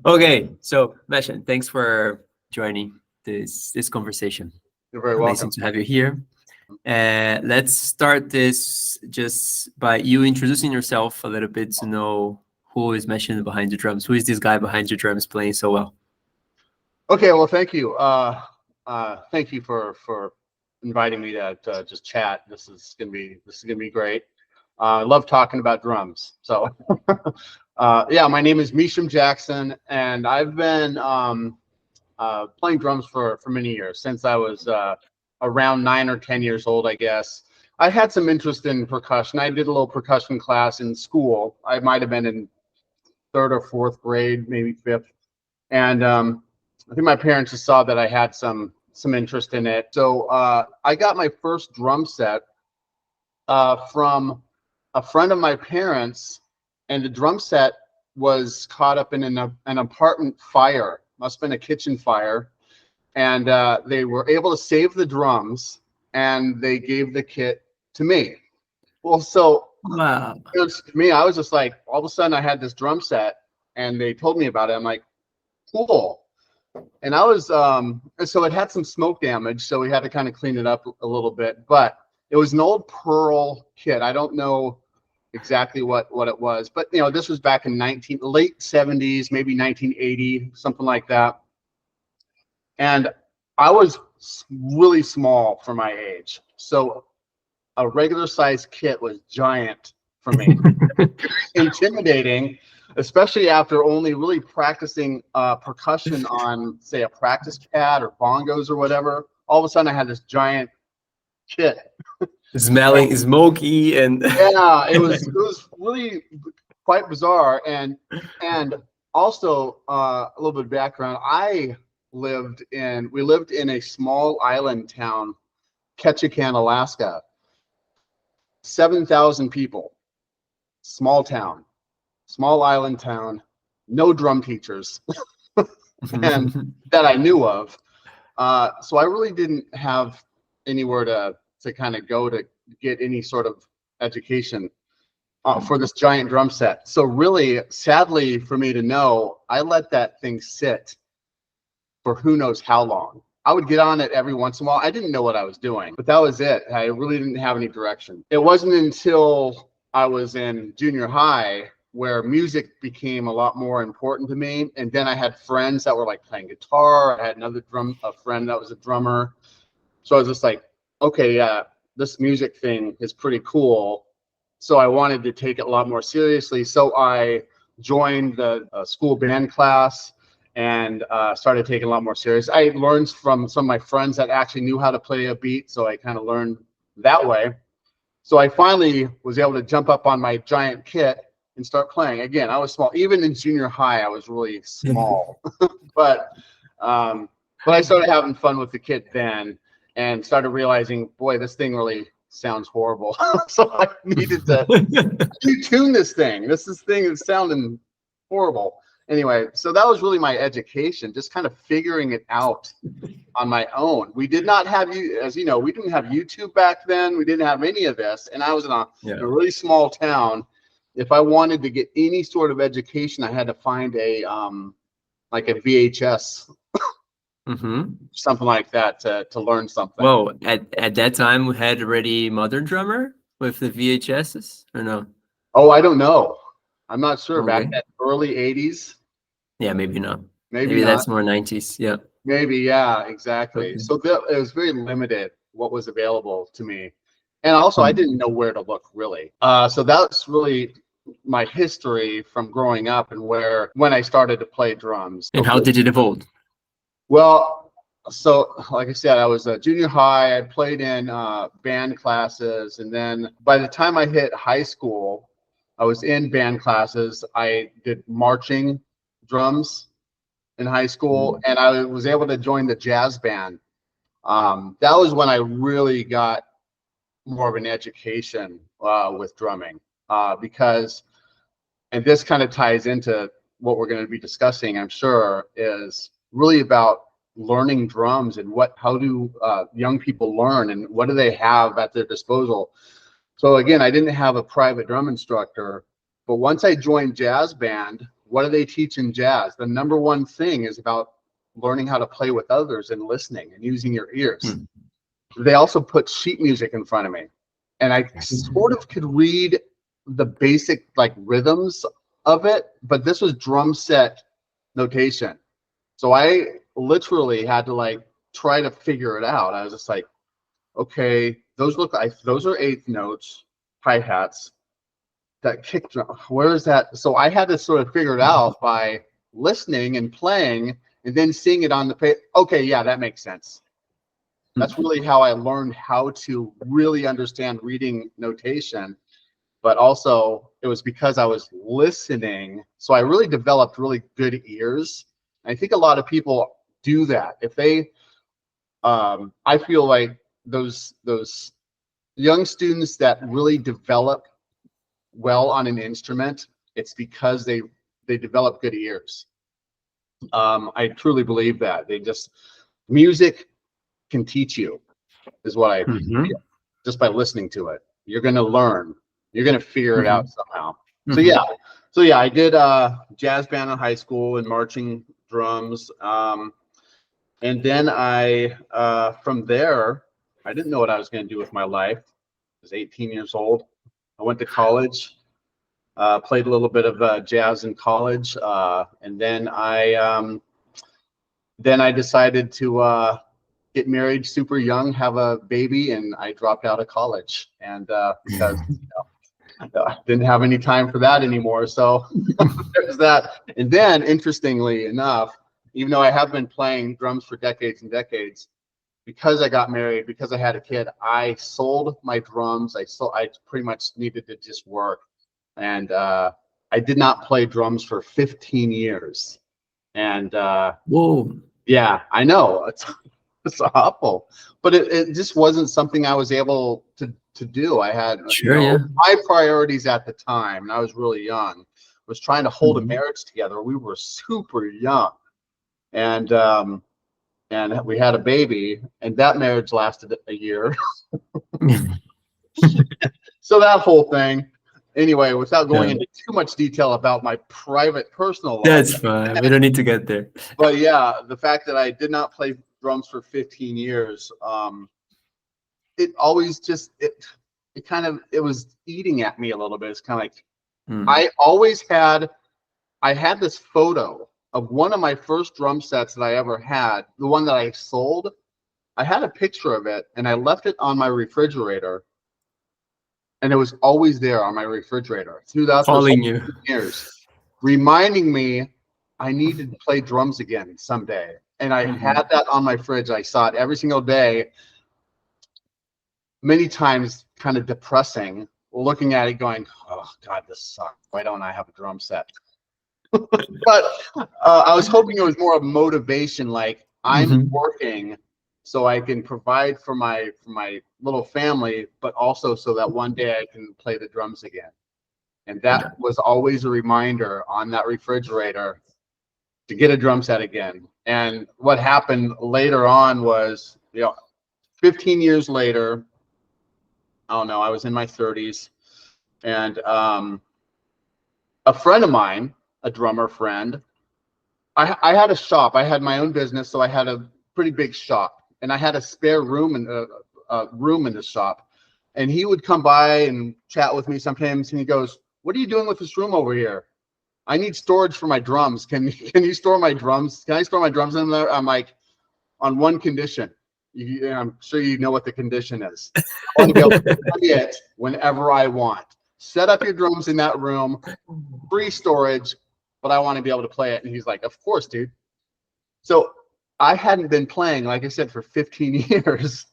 Okay, so Meshem, thanks for joining this conversation. You're very Amazing welcome. to have you here. Let's start this just by you introducing yourself a little bit to know who is Meshem behind the drums. Who is this guy behind your drums playing so well? Okay, well, thank you. Thank you for inviting me to just chat. This is gonna be great. I love talking about drums. So, yeah, my name is Meshem Jackson, and I've been playing drums for many years, since I was around 9 or 10 years old, I guess. I had some interest in percussion. I did a little percussion class in school. I might have been in 3rd or 4th grade, maybe 5th, and I think my parents just saw that I had some interest in it. So I got my first drum set from a friend of my parents, and the drum set was caught up in an apartment fire. Must have been a kitchen fire, and they were able to save the drums, and they gave the kit to me. Well, so Wow. it was me. I was just like, all of a sudden I had this drum set, and they told me about it. I'm like, cool. And I was so it had some smoke damage, so we had to kind of clean it up a little bit, but it was an old Pearl kit. I don't know exactly what it was, but you know, this was back in late 70s, maybe 1980, something like that. And I was really small for my age, so a regular size kit was giant for me. Intimidating, especially after only really practicing percussion on, say, a practice pad or bongos or whatever. All of a sudden I had this giant kit. Smelling smoky and Yeah, it was really quite bizarre. And also a little bit of background. We lived in a small island town, Ketchikan, Alaska. 7,000 people, small town, small island town, no drum teachers, and that I knew of. So I really didn't have anywhere to kind of go to get any sort of education for this giant drum set. So really, sadly for me to know, I let that thing sit for who knows how long. I would get on it every once in a while. I didn't know what I was doing, but that was it. I really didn't have any direction. It wasn't until I was in junior high where music became a lot more important to me. And then I had friends that were like playing guitar. I had a friend that was a drummer. So I was just like, okay, yeah, this music thing is pretty cool. So I wanted to take it a lot more seriously. So I joined the school band class and started taking a lot more serious. I learned from some of my friends that actually knew how to play a beat, so I kind of learned that way. So I finally was able to jump up on my giant kit and start playing. Again, I was small. Even in junior high, I was really small. But I started having fun with the kit then and started realizing, boy, this thing really sounds horrible. So I needed to tune this thing. This thing is sounding horrible. Anyway, so that was really my education, just kind of figuring it out on my own. We did not have, as you know, we didn't have YouTube back then. We didn't have any of this. And I was in a really small town. If I wanted to get any sort of education, I had to find a like a VHS, something like that to learn something. Well, at that time we had already modern drummer with the VHSs or no? Oh, I don't know. I'm not sure. Okay. Back in the early 80s. Yeah, maybe not. Maybe that's more 90s. Yeah. Maybe, yeah, exactly. Okay. So it was very limited what was available to me. And also I didn't know where to look really. So that's really my history from growing up and when I started to play drums. And how did it evolve? Well, so like I said, I was a junior high. I played in band classes. And then by the time I hit high school, I was in band classes. I did marching drums in high school, and I was able to join the jazz band. That was when I really got more of an education with drumming, because, and this kind of ties into what we're going to be discussing, I'm sure, is really about learning drums and how do young people learn and what do they have at their disposal. So again, I didn't have a private drum instructor, but once I joined jazz band, what do they teach in jazz? The number one thing is about learning how to play with others and listening and using your ears. They also put sheet music in front of me, and I sort of could read the basic like rhythms of it, but this was drum set notation. So I literally had to like try to figure it out. I was just like, okay, those look like those are eighth notes, hi-hats, that kick drum, where is that? So I had to sort of figure it out by listening and playing and then seeing it on the page. Okay, yeah, that makes sense. That's really how I learned how to really understand reading notation. But also it was because I was listening. So I really developed really good ears. I think a lot of people do that. If they, I feel like those young students that really develop well on an instrument, it's because they develop good ears. I truly believe that. Music can teach you, is what I feel, just by listening to it. You're going to learn. You're going to figure it out somehow. So yeah, I did jazz band in high school and marching drums. And then from there, I didn't know what I was going to do with my life. I was 18 years old. I went to college, played a little bit of jazz in college, and then I decided to get married super young, have a baby, and I dropped out of college, and because I didn't have any time for that anymore. So there's that. And then, interestingly enough, even though I have been playing drums for decades and decades, because I got married, because I had a kid, I sold my drums. I pretty much needed to just work, and I did not play drums for 15 years. And whoa, yeah, I know it's awful, but it just wasn't something I was able to do. I had my priorities at the time, and I was really young, was trying to hold a marriage together. We were super young, and we had a baby, and that marriage lasted a year. So that whole thing, anyway, without going into too much detail about my private personal life. That's fine. We don't need to get there. But yeah, the fact that I did not play drums for 15 years, it always just it was eating at me a little bit. It's kind of like I had this photo of one of my first drum sets that I ever had, the one that I sold. I had a picture of it, and I left it on my refrigerator, and it was always there on my refrigerator throughout those years, reminding me I needed to play drums again someday. And I had that on my fridge. I saw it every single day, many times kind of depressing, looking at it going, oh God, this sucks. Why don't I have a drum set? But I was hoping it was more of motivation, like I'm working so I can provide for my little family, but also so that one day I can play the drums again. And that was always a reminder on that refrigerator to get a drum set again. And what happened later on was, 15 years later, I don't know, I was in my 30s, and a friend of mine, a drummer friend, I had a shop. I had my own business, so I had a pretty big shop, and I had a spare room in the shop. And he would come by and chat with me sometimes, and he goes, "What are you doing with this room over here? I need storage for my drums. Can you store my drums? Can I store my drums in there?" I'm like, on one condition. I'm sure you know what the condition is. I want to be able to play it whenever I want. Set up your drums in that room, free storage, but I want to be able to play it. And he's like, "Of course, dude." So I hadn't been playing, like I said, for 15 years.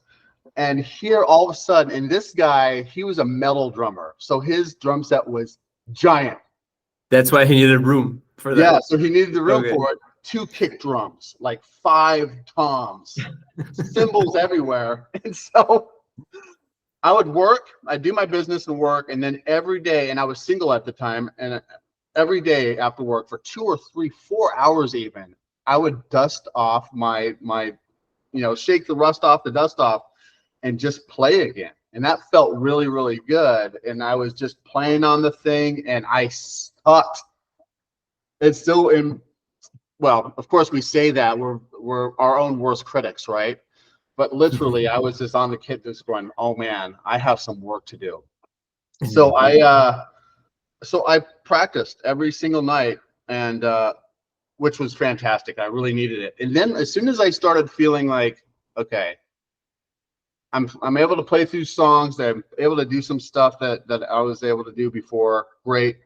And here all of a sudden, and this guy, he was a metal drummer. So his drum set was giant. That's why he needed room for that. Yeah, so he needed the room for it. 2 kick drums, like 5 toms, cymbals everywhere. And so I would work, I'd do my business and work, and then every day, and I was single at the time, and every day after work for 2 or 3, 4 hours even, I would dust off my shake the rust off, the dust off, and just play again. And that felt really, really good. And I was just playing on the thing, and I sucked. it's still in. Well, of course we say that we're our own worst critics, right? But literally, I was just on the kid just going, "Oh man, I have some work to do." So I practiced every single night, and which was fantastic. I really needed it. And then as soon as I started feeling like, okay, I'm able to play through songs, I'm able to do some stuff that I was able to do before. Great,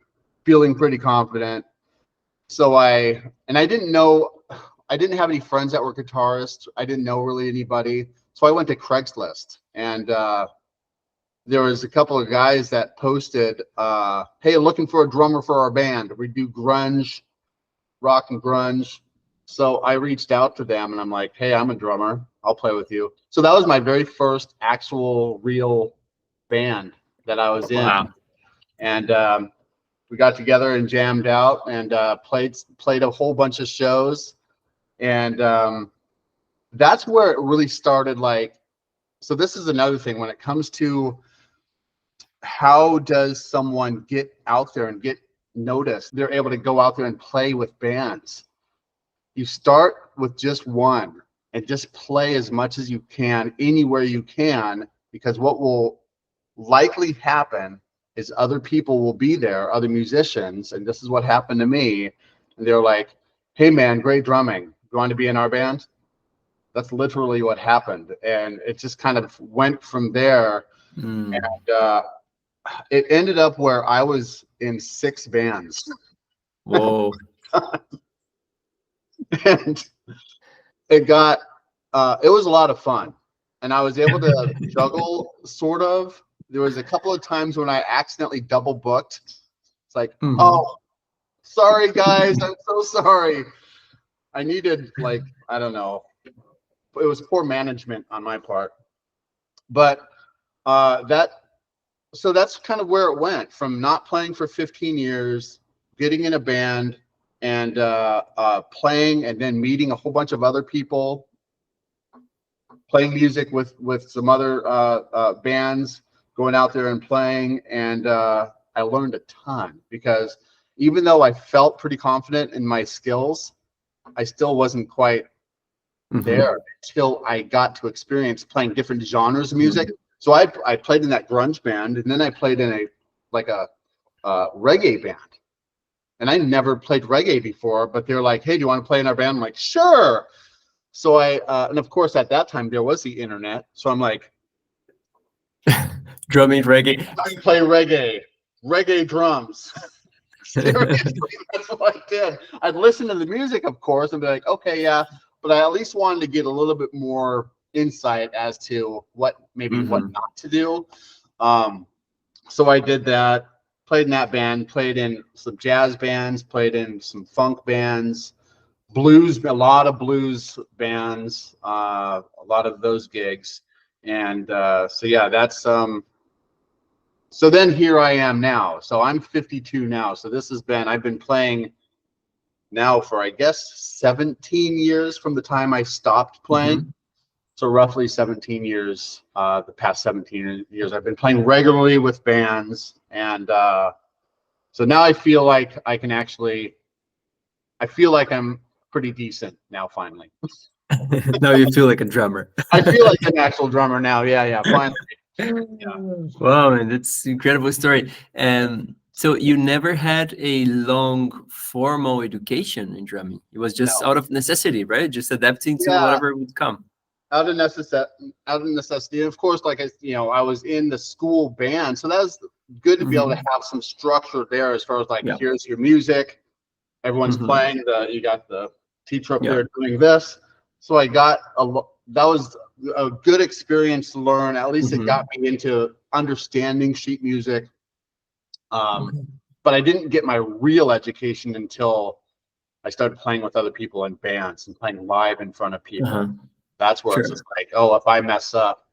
feeling pretty confident. So I didn't know, I didn't have any friends that were guitarists. I didn't know really anybody. So I went to Craigslist, and there was a couple of guys that posted, hey, looking for a drummer for our band. We do grunge, rock and grunge. So I reached out to them, and I'm like, hey, I'm a drummer. I'll play with you. So that was my very first actual real band that I was in. Wow. And we got together and jammed out, and played a whole bunch of shows. And that's where it really started. Like, so this is another thing when it comes to how does someone get out there and get noticed. They're able to go out there and play with bands. You start with just one and just play as much as you can anywhere you can, because what will likely happen is other people will be there, other musicians, and this is what happened to me. And they're like, hey man, great drumming. You want to be in our band? That's literally what happened. And it just kind of went from there. And it ended up where I was in 6 bands. Whoa. And it got, it was a lot of fun. And I was able to juggle, sort of. There was a couple of times when I accidentally double booked. It's like, oh, sorry guys, I'm so sorry. I needed, like, I don't know. It was poor management on my part. But so that's kind of where it went, from not playing for 15 years, getting in a band, and playing, and then meeting a whole bunch of other people, playing music with some other bands, going out there and playing. And I learned a ton, because even though I felt pretty confident in my skills, I still wasn't quite there until I got to experience playing different genres of music. So I played in that grunge band, and then I played in a reggae band. And I never played reggae before, but they're like, hey, do you want to play in our band? I'm like, sure. So and of course at that time there was the internet. So I'm like, drumming reggae. I play reggae drums. Seriously, that's what I did. I'd listen to the music, of course, and be like, okay, yeah, but I at least wanted to get a little bit more insight as to what not to do. So I did that, played in that band, played in some jazz bands, played in some funk bands, blues, a lot of blues bands, a lot of those gigs. And so yeah, that's so then here I am now. So I'm 52 now. So this has been, I've been playing now for, I guess, 17 years from the time I stopped playing. So roughly 17 years, the past 17 years, I've been playing regularly with bands. And so now I feel like I can actually, I feel like I'm pretty decent now, finally. Now you feel like a drummer. I feel like an actual drummer now. Yeah, finally. Yeah. Wow, man, that's an incredible story. So you never had a long formal education in drumming. It was just out of necessity, right? Just adapting to whatever would come. Out of necessity. And of course, like I was in the school band, so that was good to be able to have some structure there, as far as like, here's your music, everyone's playing, you got the teacher up there doing this. So I got that was a good experience to learn. At least it got me into understanding sheet music. But I didn't get my real education until I started playing with other people in bands and playing live in front of people. That's where it's just like, oh, if I mess up,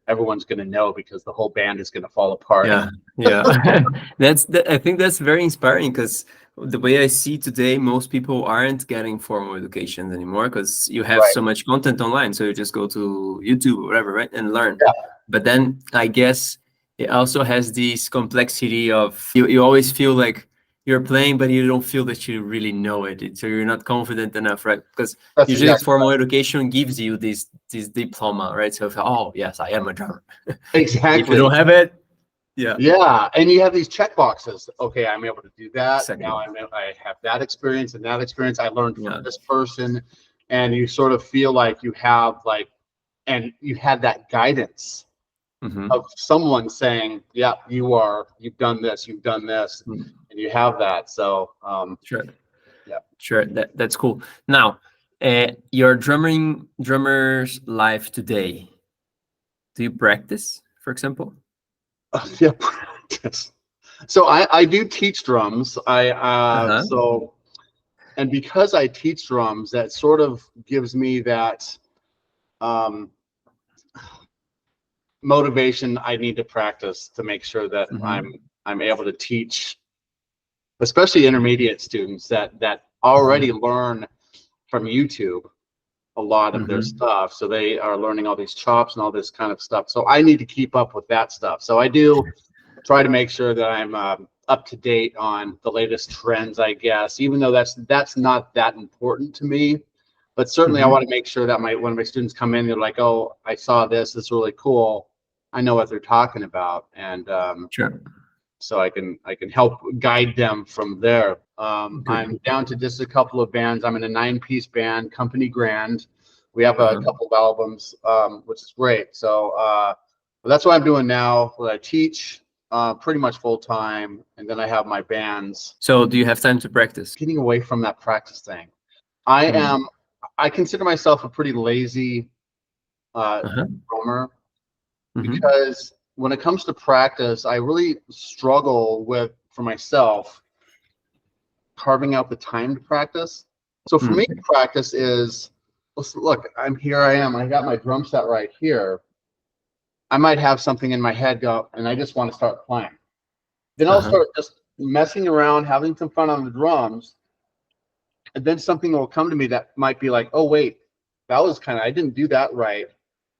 everyone's going to know, because the whole band is going to fall apart. Yeah. I think that's very inspiring, because the way I see today, most people aren't getting formal education anymore, because you have so much content online. So you just go to YouTube or whatever, right, and learn. But then I guess it also has this complexity of you always feel like you're playing, but you don't feel that you really know it. So you're not confident enough, right? Because That's usually exactly formal education gives you this diploma, right? So, oh yes, I am a drummer. If you exactly. don't have it, yeah, Yeah, and you have these check boxes. Okay, I'm able to do that. exactly. Now I have that experience and that experience. I learned from Yeah. this person, and you sort of feel like you have like, and you had that guidance Mm-hmm. of someone saying, "Yeah, you've done this, Mm. and you have that." So, Sure. yeah. Sure, that's cool. Now, your drummer's life today. Do you practice, for example? Yeah, practice. So I do teach drums. Uh-huh. So, and because I teach drums, that sort of gives me that um, motivation. I need to practice to make sure that Mm-hmm. I'm able to teach, especially intermediate students that already Mm-hmm. learn from YouTube a lot of their Mm-hmm. stuff. So they are learning all these chops and all this kind of stuff. So I need to keep up with that stuff. So I do try to make sure that I'm up to date on the latest trends, I guess, even though that's not that important to me. But certainly I Mm-hmm. want to make sure that when my students come in, they're like, oh, I saw this, it's really cool. I know what they're talking about. And Sure. so I can help guide them from there. I'm Good. down to just a couple of bands. I'm in a 9-piece band, Company Grand. We have a Uh-huh. couple of albums, which is great. So but that's what I'm doing now. What I teach pretty much full time, and then I have my bands. So, do you have time to practice? Getting away from that practice thing. I Mm. am. I consider myself a pretty lazy Uh-huh. drummer, Mm-hmm. because when it comes to practice, I really struggle with, for myself, carving out the time to practice. So for me, Mm. practice is, look, I am. I got my drum set right here. I might have something in my head go, and I just want to start playing. Then I'll Uh-huh. start just messing around, having some fun on the drums, and then something will come to me that might be like, oh wait, that was I didn't do that right.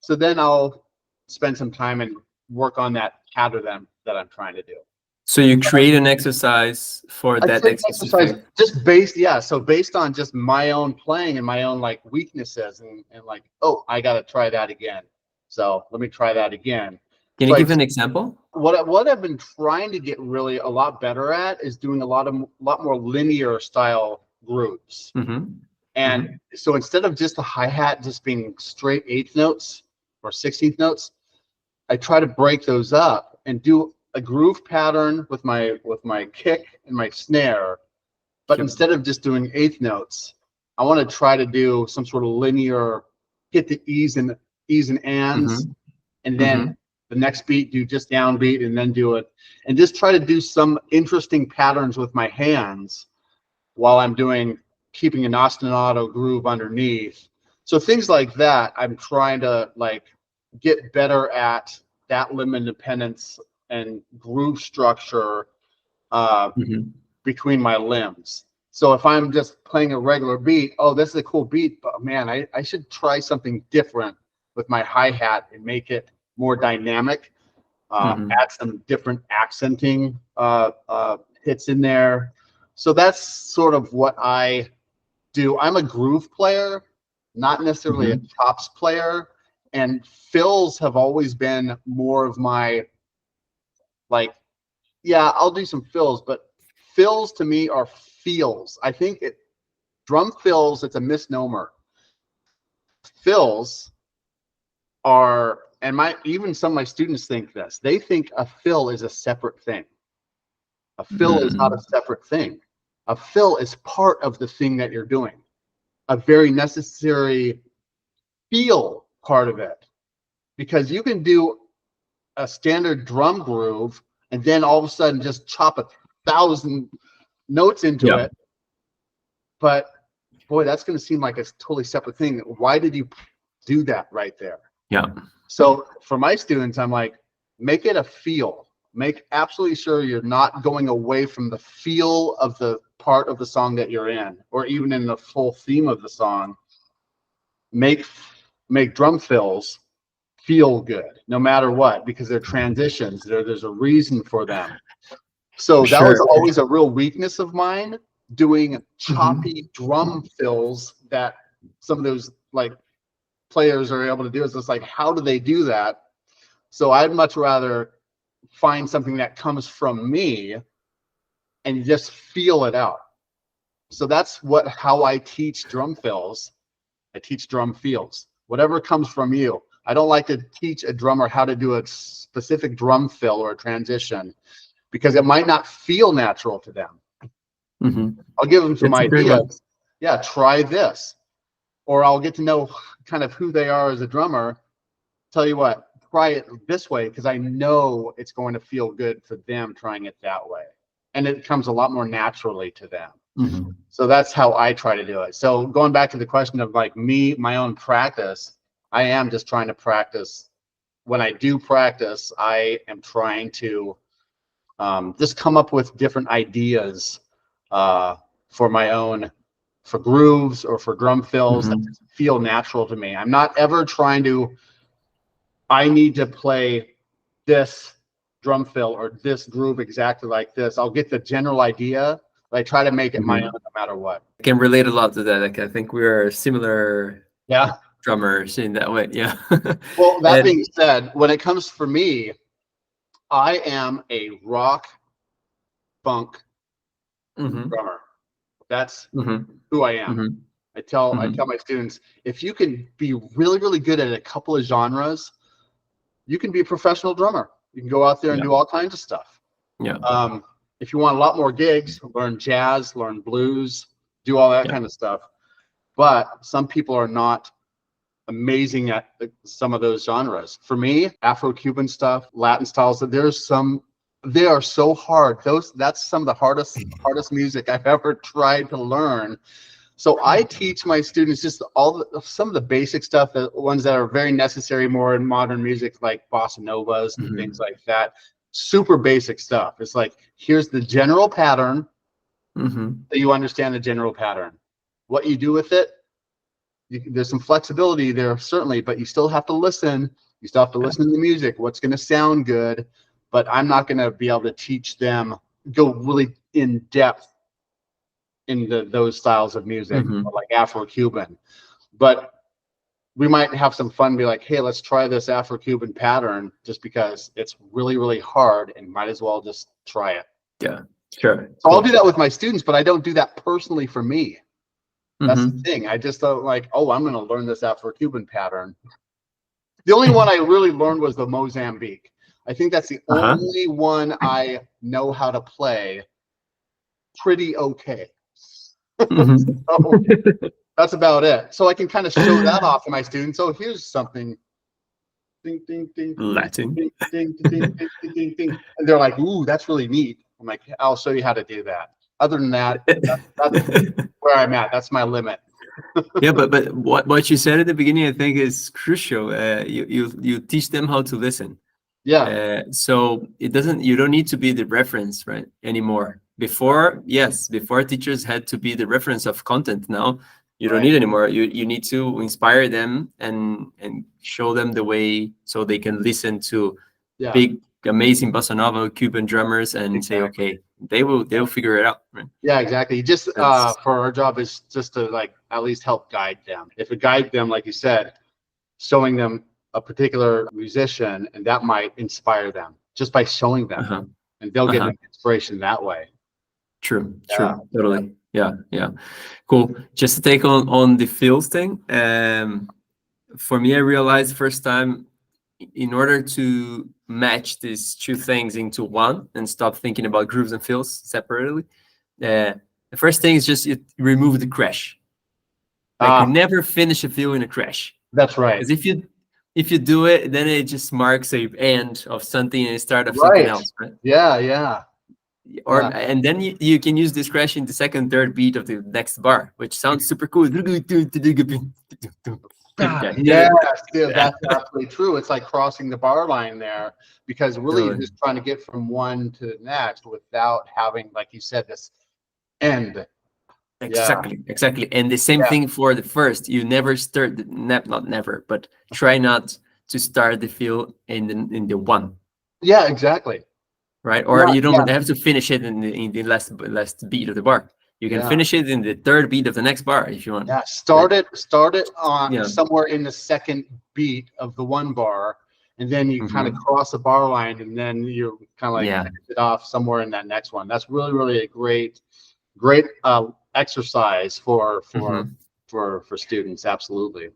So then I'll spend some time and work on that pattern that I'm trying to do. So you create an exercise for I that create an exercise specific. just based, yeah. So based on just my own playing and my own like weaknesses, and like, oh, I got to try that again. So let me try that again. Can you So give an example? what I've been trying to get really a lot better at is doing a lot more linear style grooves. Mm-hmm. And Mm-hmm. so instead of just the hi-hat just being straight 8th notes or 16th notes, I try to break those up and do a groove pattern with my kick and my snare. But Sure. instead of just doing 8th notes, I want to try to do some sort of linear, hit the E's and ands, Mm-hmm. and Mm-hmm. then the next beat do just downbeat and then do it, and just try to do some interesting patterns with my hands while I'm keeping an ostinato groove underneath. So things like that, I'm trying to like get better at that limb independence and groove structure uh, Mm-hmm. between my limbs. So if I'm just playing a regular beat, oh, this is a cool beat, but man, I should try something different with my hi-hat and make it more dynamic, Mm-hmm. add some different accenting hits in there. So that's sort of what I do. I'm a groove player, not necessarily a Mm-hmm. chops player. And fills have always been more of my, like, yeah, I'll do some fills, but fills to me are feels. I think drum fills, it's a misnomer. Fills are, and even some of my students think this, they think a fill is a separate thing. A fill is not a Mm-hmm. separate thing. A fill is part of the thing that you're doing, a very necessary feel part of it, because you can do a standard drum groove and then all of a sudden just chop 1,000 notes into Yeah. it. But boy, that's going to seem like a totally separate thing. Why did you do that right there? Yeah. So for my students, I'm like, make it a feel. Make absolutely sure you're not going away from the feel of the part of the song that you're in, or even in the full theme of the song. Make drum fills feel good no matter what, because they're transitions. There's a reason for them. So that was Sure. always a real weakness of mine, doing Mhm. choppy drum fills that some of those like players are able to do. It's just like, how do they do that? So I'd much rather find something that comes from me and just feel it out. So that's how I teach drum fills. I teach drum feels. Whatever comes from you. I don't like to teach a drummer how to do a specific drum fill or a transition because it might not feel natural to them. Mhm. I'll give them some That's a great one. ideas. Yeah, try this. Or I'll get to know kind of who they are as a drummer. Tell you what, try it this way because I know it's going to feel good for them trying it that way. And it comes a lot more naturally to them. Mhm. So that's how I try to do it. So going back to the question of like me, my own practice, I am just trying to practice. When I do practice, I am trying to just come up with different ideas for my own, for grooves or for drum fills that Mhm. feel natural to me. I'm not ever trying to, I need to play this drum fill or this groove exactly like this. I'll get the general idea, but I try to make it my own Mhm. no matter what. I can relate a lot to that. Like I think we're similar Yeah. drummers in that way. Yeah. Well, that And being said, when it comes for me, I am a rock funk mhm. drummer. That's Mhm. who I am. Mhm. I tell Mhm. my students, if you can be really, really good at a couple of genres, you can be a professional drummer. You can go out there and Yeah. do all kinds of stuff. Yeah. If you want a lot more gigs, learn jazz, learn blues, do all that Yeah. kind of stuff. But some people are not amazing at some of those genres. For me, Afro-Cuban stuff, Latin styles, they are so hard. That's some of the hardest music I've ever tried to learn. So I teach my students just some of the basic stuff, the ones that are very necessary more in modern music, like bossa novas and things Mhm. like that. Super basic stuff. It's like, here's the general pattern, Mhm. that you understand the general pattern. What you do with it, there's some flexibility there, certainly, but you still have to listen. You still have to Yeah. listen to the music, what's going to sound good. But I'm not going to be able to teach them, go really in depth into those styles of music, Mhm. like Afro-Cuban. But we might have some fun, be like, hey, let's try this Afro-Cuban pattern just because it's really, really hard and might as well just try it. Yeah. Sure. So I'll do Cool. that with my students, but I don't do that personally for me. That's the Mhm. thing. I just don't like, oh, I'm going to learn this Afro-Cuban pattern. The only one I really learned was the Mozambique. I think that's the Uh-huh. only one I know how to play pretty okay. Mhm. So that's about it. So I can kind of show that off to my students. Oh, here's something. Ding, ding, ding, ding, Latin. ding, ding, ding, ding, ding, ding, ding. And they're like, ooh, that's really neat. I'm like, I'll show you how to do that. Other than that, that's where I'm at. That's my limit. Yeah, but what you said at the beginning, I think, is crucial. You teach them how to listen. Yeah, So you don't need to be the reference, right, anymore. Before, yes, before teachers had to be the reference of content. Now you don't right. need anymore. You need to inspire them and show them the way so they can listen to Yeah, big, amazing bossa nova Cuban drummers and say, exactly. okay, they'll figure it out, right? Yeah, exactly. Just That's for our job is just to like at least help guide them. If it guide them, like you said, showing them a particular musician, and that might inspire them just by showing them, uh-huh, and they'll get uh-huh. an inspiration that way. True, Yeah, true, totally. Yeah, yeah. Cool. Just to take on the feels thing. For me, I realized first time in order to match these two things into one and stop thinking about grooves and fills separately. The first thing is just remove the crash. Like you ah, never finish a fill in a crash, that's right. because if you do it, then it just marks a end of something and start of something Right. else, right? Yeah, yeah, yeah. And then you can use this crash in the second, third beat of the next bar, which sounds super cool. Ah, Yeah, yes, yeah, yeah, that's absolutely true. It's like crossing the bar line there because really you're totally. just trying to get from one to the next without having, like you said, this end. Yeah, Exactly, exactly. And the same yeah, thing for the first. You never start not never, but try not to start the fill in the one. yeah, exactly. right? Or you Yeah, don't have to finish it in the last beat of the bar. You can yeah. finish it in the third beat of the next bar if you want. Yeah, start it on Yeah. somewhere in the second beat of the one bar, and then you kind of cross the bar line, and then you kind of like finish it off somewhere in that next one. That's really a great exercise for students. Absolutely.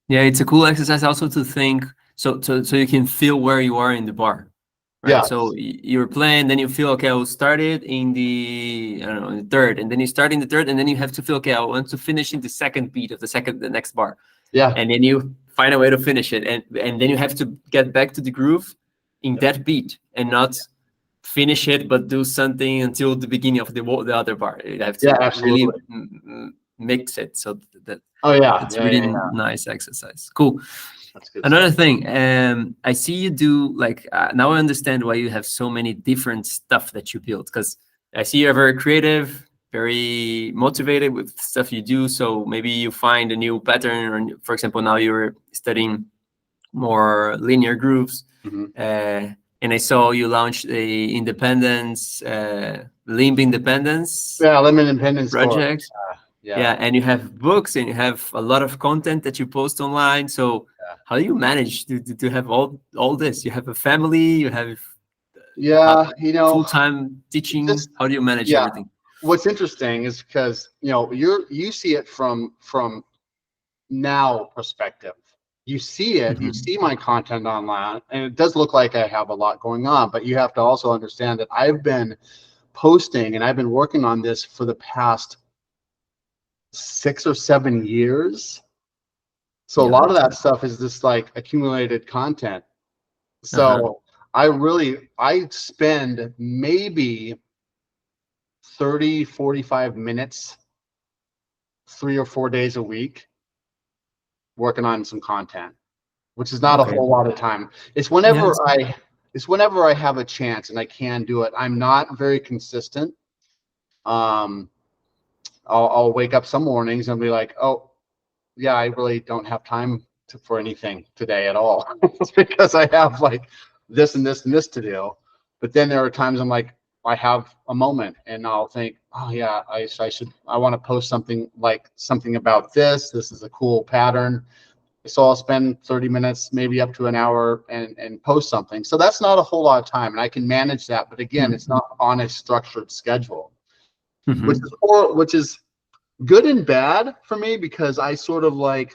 Yeah, it's a cool exercise also to think so you can feel where you are in the bar. Right. Yeah. So you're playing, then you feel, okay, I'll start it in the, I don't know, in the third, and then you start in the third, and then you have to feel, okay, I want to finish in the second beat of the next bar. Yeah. And then you find a way to finish it, and then you have to get back to the groove in that beat, and not finish it, but do something until the beginning of the other bar. You have to really mix it. So that it's really nice exercise. Cool. Another thing, I see you do like now I understand why you have so many different stuff that you build, because I see you're very creative, very motivated with stuff you do. So maybe you find a new pattern, or for example, now you're studying more linear grooves. And I saw you launched a Independence, Limb Independence. Yeah, Limb Independence project. Yeah, and you have books, and you have a lot of content that you post online. So how do you manage to have all this? You have a family, you have full-time teaching. How do you manage everything? What's interesting is because you see it from now perspective. You see it, you see my content online, and it does look like I have a lot going on, but you have to also understand that I've been posting and I've been working on this for the past 6 or 7 years. So a lot of that stuff is just like accumulated content. So I spend maybe 30, 45 minutes, 3 or 4 days a week working on some content, which is not a whole lot of time. It's whenever I have a chance and I can do it. I'm not very consistent. I'll wake up some mornings and be like, oh yeah, I really don't have time for anything today at all. It's because I have like this and this and this to do. But then there are times I'm like, I have a moment and I'll think, oh yeah, I want to post something about this. This is a cool pattern. So I'll spend 30 minutes, maybe up to an hour and post something. So that's not a whole lot of time, and I can manage that. But again, it's not on a structured schedule, which is good and bad for me, because I sort of like,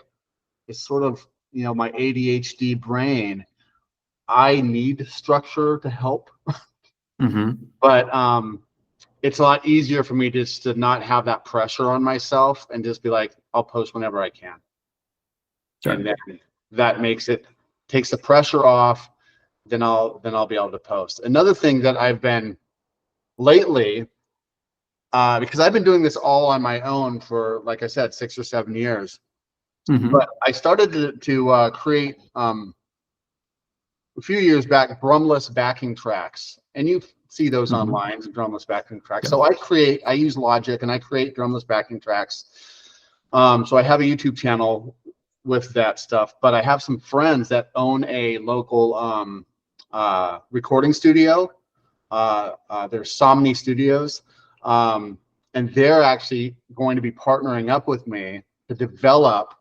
it's sort of, my ADHD brain, I need structure to help. But it's a lot easier for me just to not have that pressure on myself and just be like, I'll post whenever I can. And then that takes the pressure off. Then I'll be able to post. Another thing that I've been lately, because I've been doing this all on my own for, like I said, 6 or 7 years. But I started to create a few years back drumless backing tracks, and you see those online, drumless backing tracks. So I use Logic and I create drumless backing tracks. So I have a YouTube channel with that stuff, but I have some friends that own a local recording studio. They're Somni Studios, and they're actually going to be partnering up with me to develop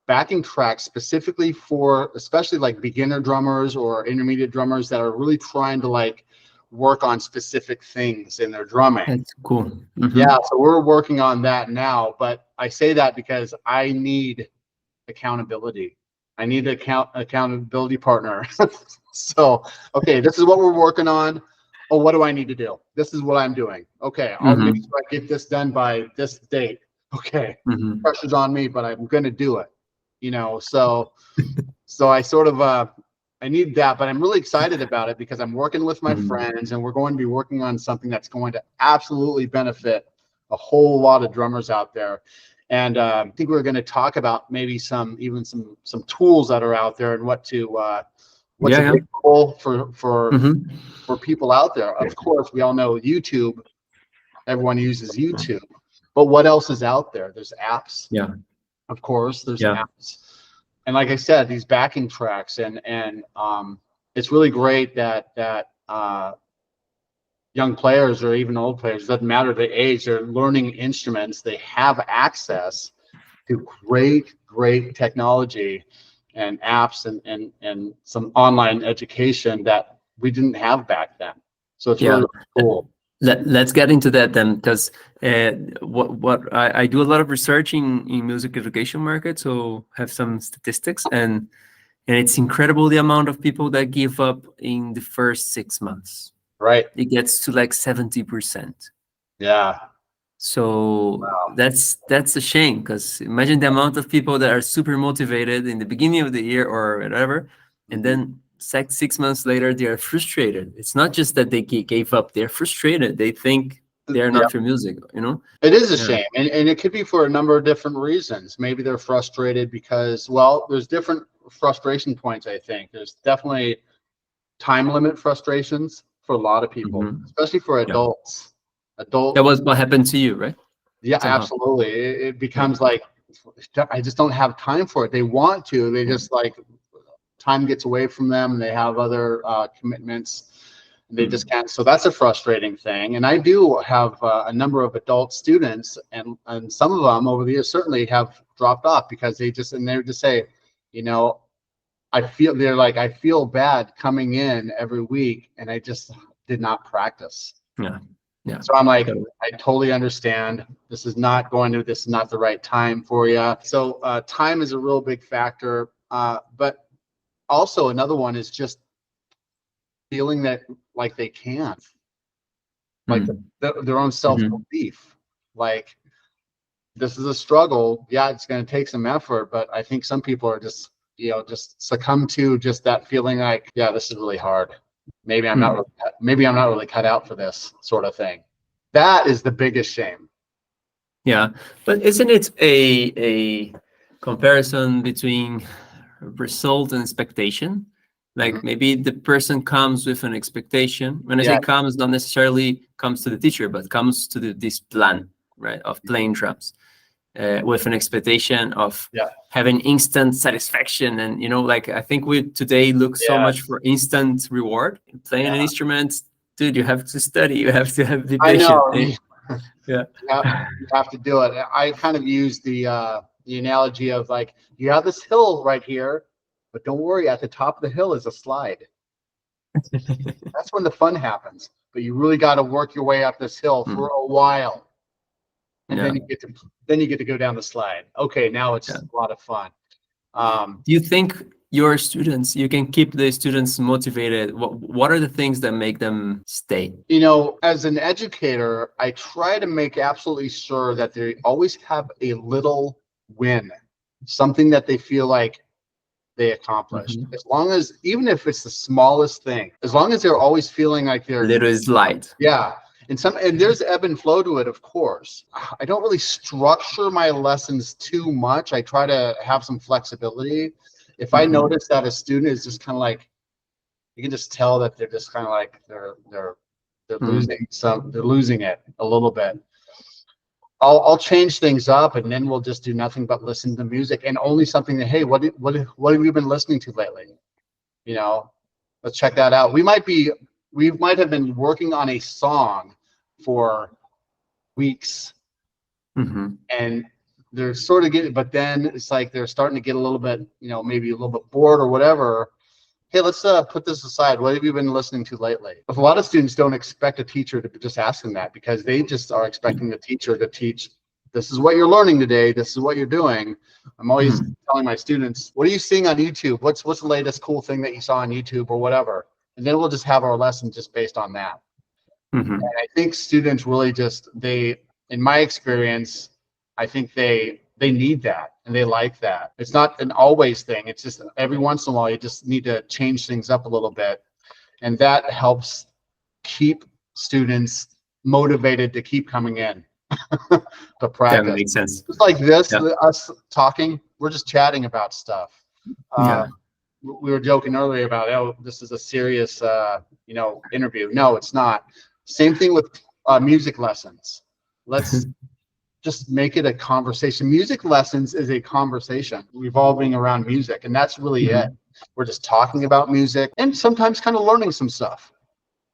backing tracks specifically for, especially like beginner drummers or intermediate drummers that are really trying to like work on specific things in their drumming. That's cool. Yeah, so we're working on that now, but I say that because I need accountability. I need an accountability partner. So, okay, this is what we're working on. Oh, what do I need to do? This is what I'm doing. Okay, I'll make sure I get this done by this date. Okay, pressure's on me, but I'm going to do it. So I sort of I need that, but I'm really excited about it because I'm working with my friends, and we're going to be working on something that's going to absolutely benefit a whole lot of drummers out there. And I think we're going to talk about maybe some tools that are out there and what's available for people out there. Of course, we all know YouTube. Everyone uses YouTube, but what else is out there? There's apps. Yeah. Of course, there's apps. And like I said, these backing tracks, and it's really great that young players or even old players, it doesn't matter the age, they're learning instruments. They have access to great technology and apps and some online education that we didn't have back then. So it's really cool. Let's get into that then, because what I do a lot of research in music education market, so have some statistics, and it's incredible the amount of people that give up in the first 6 months. Right. It gets to like 70%. Yeah. So wow. that's a shame, because imagine the amount of people that are super motivated in the beginning of the year or whatever, and then 6 months later they are frustrated. It's not just that they gave up; they're frustrated. They think they're not for music. You know, it is a shame, and it could be for a number of different reasons. Maybe they're frustrated because, well, there's different frustration points. I think there's definitely time limit frustrations for a lot of people, especially for adults. Adults. That was what happened to you, right? Yeah, absolutely. It becomes like, I just don't have time for it. They want to, they just like, time gets away from them. They have other commitments. They just can't. So that's a frustrating thing. And I do have a number of adult students, and some of them over the years certainly have dropped off because they just say, you know, I feel bad coming in every week, and I just did not practice. Yeah. So I'm like, I totally understand. This is not the right time for you. So time is a real big factor. But also another one is just feeling that like they can't, like their own self-belief. Like, this is a struggle. Yeah, it's going to take some effort, but I think some people are just succumb to just that feeling like, yeah, this is really hard. Maybe I'm not really cut out for this sort of thing. That is the biggest shame. Yeah, but isn't it a comparison between result and expectation? Like maybe the person comes with an expectation. When I say comes, not necessarily comes to the teacher, but comes to this plan, right, of playing drums, with an expectation of having instant satisfaction. And like, I think we today look so much for instant reward. Playing an instrument, dude, you have to study. You have to be patient. I know. You have to do it. I kind of use the analogy of like, you have this hill right here, but don't worry, at the top of the hill is a slide. That's when the fun happens. But you really got to work your way up this hill for a while, and then you get to go down the slide. Okay, now it's a lot of fun. Do you think your students, you can keep the students motivated? What are the things that make them stay? As an educator, I try to make absolutely sure that they always have a little win, something that they feel like they accomplished. As long as, even if it's the smallest thing, as long as they're always feeling like they're little is light. Yeah. And there's ebb and flow to it, of course. I don't really structure my lessons too much. I try to have some flexibility. If I notice that a student is just kind of like, you can just tell that they're just kind of like they're losing it a little bit. I'll change things up, and then we'll just do nothing but listen to music, and only something that, hey, what have you been listening to lately? Let's check that out. We might have been working on a song for weeks, and they're sort of getting, but then it's like they're starting to get a little bit, maybe a little bit bored or whatever. Hey, let's put this aside. What have you been listening to lately? A lot of students don't expect a teacher to just ask them that, because they just are expecting the teacher to teach. This is what you're learning today. This is what you're doing. I'm always telling my students, what are you seeing on YouTube? What's the latest cool thing that you saw on YouTube or whatever? And then we'll just have our lesson just based on that. And I think students really in my experience, I think they need that, and they like that. It's not an always thing. It's just every once in a while you just need to change things up a little bit, and that helps keep students motivated to keep coming in to practice. That makes sense. Just like this, us talking, we're just chatting about stuff. We were joking earlier about, oh, this is a serious interview. No, it's not. Same thing with music lessons. Let's just make it a conversation. Music lessons is a conversation revolving around music, and that's really it. We're just talking about music and sometimes kind of learning some stuff.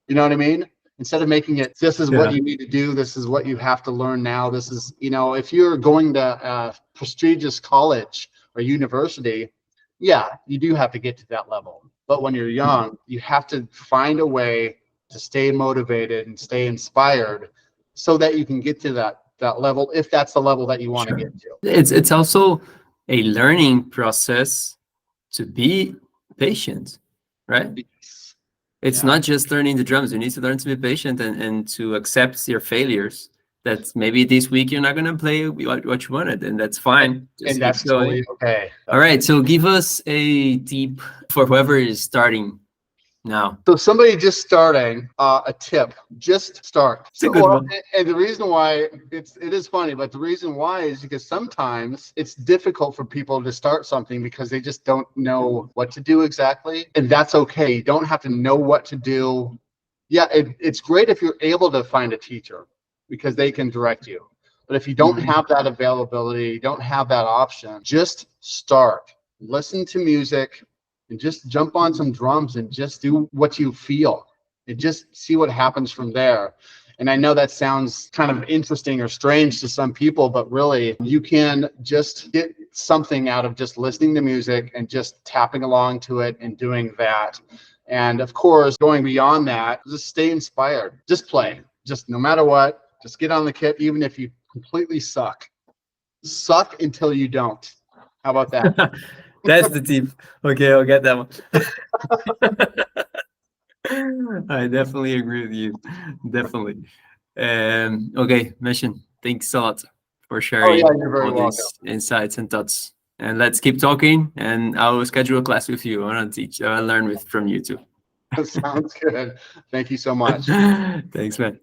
You know what I mean? Instead of making it, this is what you need to do, this is what you have to learn now, this is, if you're going to a prestigious college or university, yeah, you do have to get to that level. But when you're young, you have to find a way to stay motivated and stay inspired so that you can get to that level, if that's the level that you want to get to. It's also a learning process to be patient, right? Yes. It's not just learning the drums. You need to learn to be patient and to accept your failures. That maybe this week you're not going to play what you wanted, and that's fine. Just And that's totally okay. All right, so give us a tip for whoever is starting now. So somebody just starting, a tip, just start. It's a good one. And the reason why it is funny, but the reason why is because sometimes it's difficult for people to start something because they just don't know what to do exactly. And that's okay. You don't have to know what to do. Yeah, it's great if you're able to find a teacher because they can direct you. But if you don't have that availability, you don't have that option, just start. Listen to music and just jump on some drums and just do what you feel and just see what happens from there. And I know that sounds kind of interesting or strange to some people, but really you can just get something out of just listening to music and just tapping along to it and doing that. And of course, going beyond that, just stay inspired. Just play. Just no matter what, just get on the kit, even if you completely suck. Suck until you don't. How about that? That's the tip. Okay, I'll get that one. I definitely agree with you. Definitely. Okay, Meshem, thanks a lot for sharing you're very all welcome. these insights and thoughts. And let's keep talking, and I will schedule a class with you. I want to teach. I learn from you too. Sounds good. Thank you so much. Thanks, man.